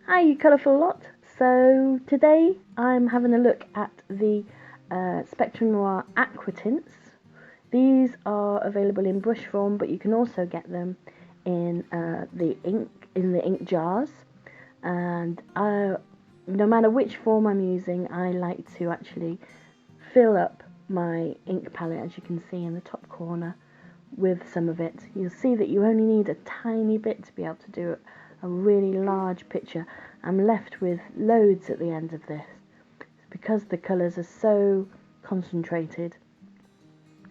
Hi, you colourful lot. So today I'm having a look at the Spectrum Noir Aqua Tints. These are available in brush form, but you can also get them in the ink jars. And no matter which form I'm using, I like to actually fill up my ink palette, as you can see in the top corner, with some of it. You'll see that you only need a tiny bit to be able to do a really large picture. I'm left with loads at the end of this because the colours are so concentrated.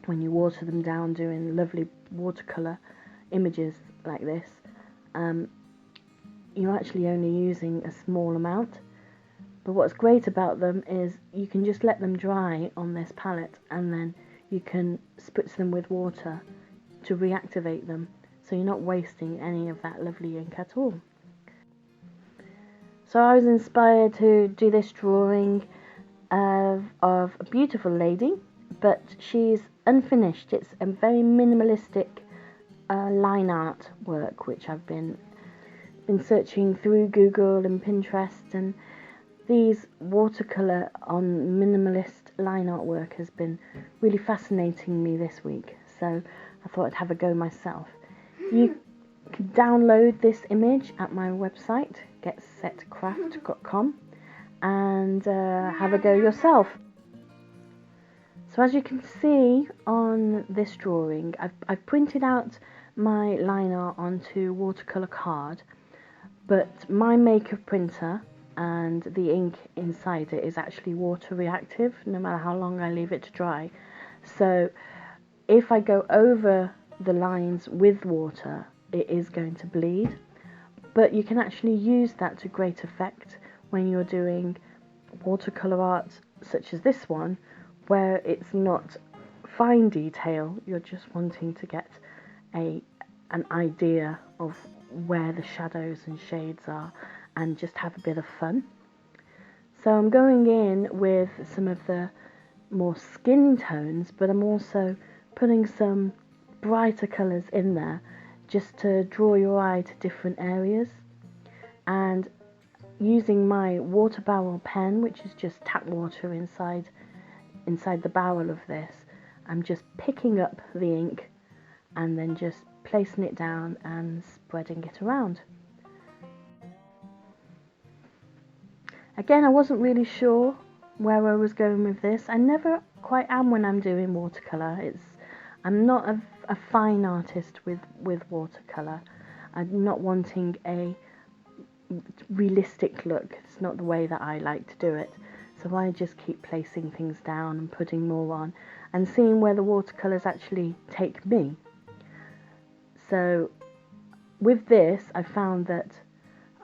When you water them down doing lovely watercolour images like this, you're actually only using a small amount. But what's great about them is you can just let them dry on this palette, and then you can spritz them with water to reactivate them, so you're not wasting any of that lovely ink at all. So I was inspired to do this drawing of a beautiful lady, but she's unfinished. It's a very minimalistic line art work, which I've been searching through Google and Pinterest, and these watercolour on minimalist line art work has been really fascinating me this week, so I thought I'd have a go myself. You can download this image at my website, getsetcraft.com, and have a go yourself. So as you can see on this drawing, I've printed out my line art onto watercolour card, but my makeup printer and the ink inside it is actually water reactive, no matter how long I leave it to dry. So if I go over the lines with water, it is going to bleed. But you can actually use that to great effect when you're doing watercolour art such as this one, where it's not fine detail, you're just wanting to get an idea of where the shadows and shades are and just have a bit of fun. So I'm going in with some of the more skin tones, but I'm also putting some brighter colours in there just to draw your eye to different areas. And using my water barrel pen, which is just tap water inside the barrel of this, I'm just picking up the ink and then just placing it down and spreading it around. Again, I wasn't really sure where I was going with this. I never quite am when I'm doing watercolour. I'm not a fine artist with watercolour. I'm not wanting a realistic look. It's not the way that I like to do it. So I just keep placing things down and putting more on and seeing where the watercolours actually take me. So with this, I found that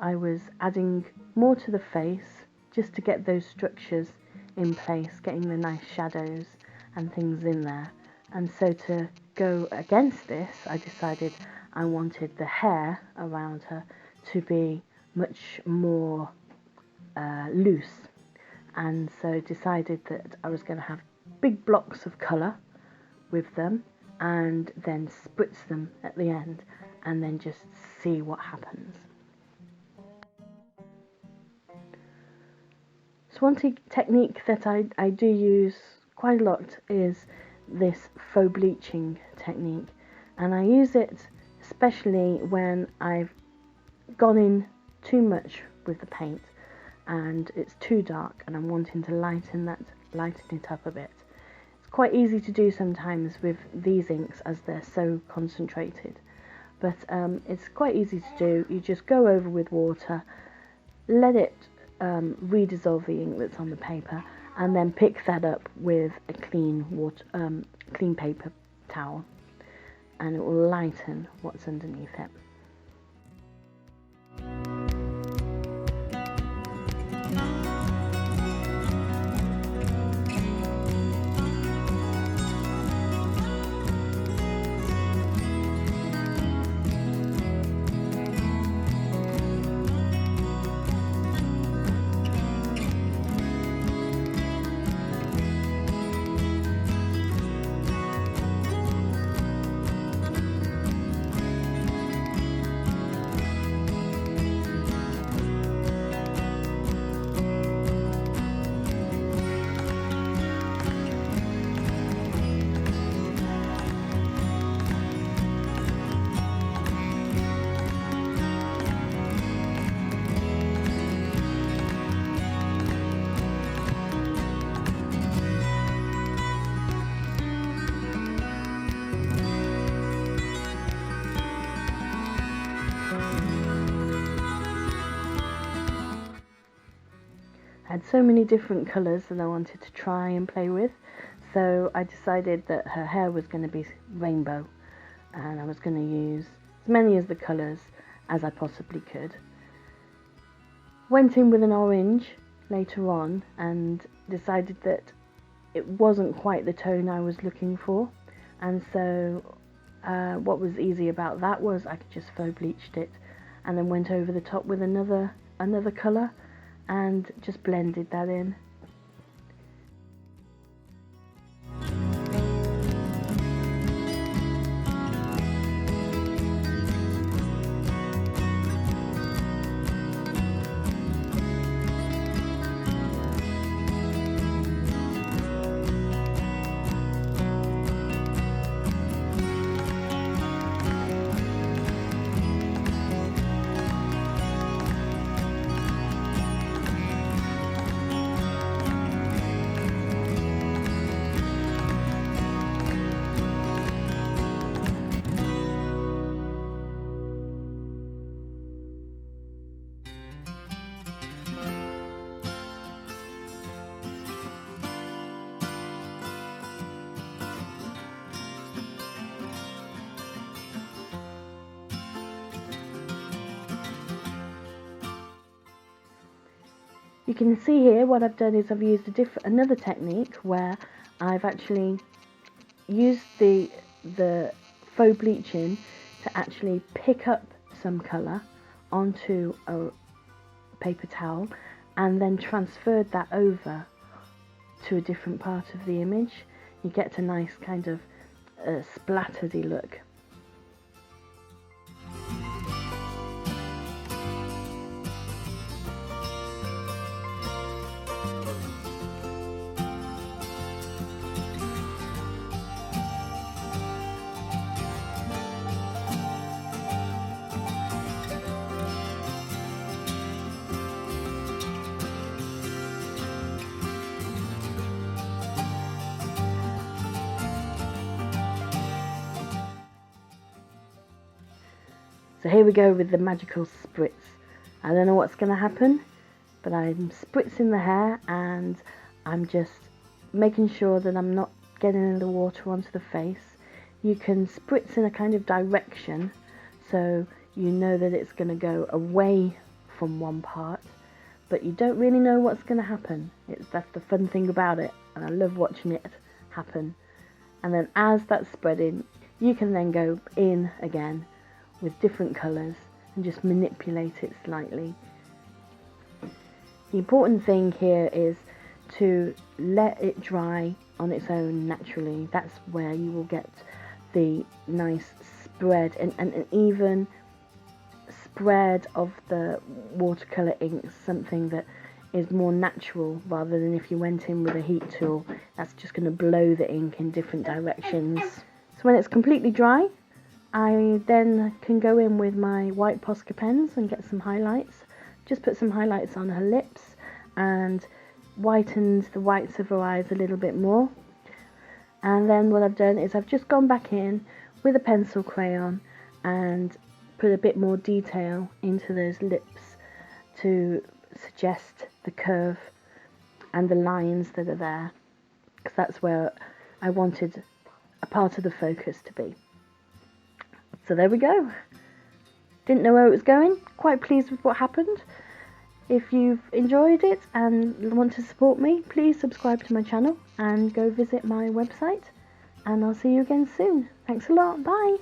I was adding more to the face just to get those structures in place, getting the nice shadows and things in there. And so to go against this, I decided I wanted the hair around her to be much more loose, and so decided that I was going to have big blocks of colour with them and then spritz them at the end and then just see what happens. So one technique that I do use quite a lot is this faux bleaching technique, and I use it especially when I've gone in too much with the paint and it's too dark and I'm wanting to lighten it up a bit. It's quite easy to do sometimes with these inks as they're so concentrated, but it's quite easy to do. You just go over with water, let it redissolve the ink that's on the paper, and then pick that up with a clean paper towel, and it will lighten what's underneath it. I had so many different colours that I wanted to try and play with, so I decided that her hair was going to be rainbow, and I was going to use as many of the colours as I possibly could. Went in with an orange later on and decided that it wasn't quite the tone I was looking for, and so what was easy about that was I could just faux bleached it and then went over the top with another colour and just blended that in. You can see here what I've done is I've used another technique where I've actually used the faux bleaching to actually pick up some colour onto a paper towel and then transferred that over to a different part of the image. You get a nice kind of splattery look. So here we go with the magical spritz. I don't know what's going to happen, but I'm spritzing the hair and I'm just making sure that I'm not getting the water onto the face. You can spritz in a kind of direction so you know that it's going to go away from one part, but you don't really know what's going to happen. That's the fun thing about it, and I love watching it happen. And then as that's spreading, you can then go in again with different colours and just manipulate it slightly. The important thing here is to let it dry on its own naturally. That's where you will get the nice spread and an even spread of the watercolour inks, something that is more natural rather than if you went in with a heat tool. That's just going to blow the ink in different directions. So when it's completely dry, I then can go in with my white Posca pens and get some highlights. Just put some highlights on her lips and whitened the whites of her eyes a little bit more. And then what I've done is I've just gone back in with a pencil crayon and put a bit more detail into those lips to suggest the curve and the lines that are there, because that's where I wanted a part of the focus to be. So there we go. Didn't know where it was going. Quite pleased with what happened. If you've enjoyed it and want to support me, please subscribe to my channel and go visit my website. And I'll see you again soon. Thanks a lot. Bye.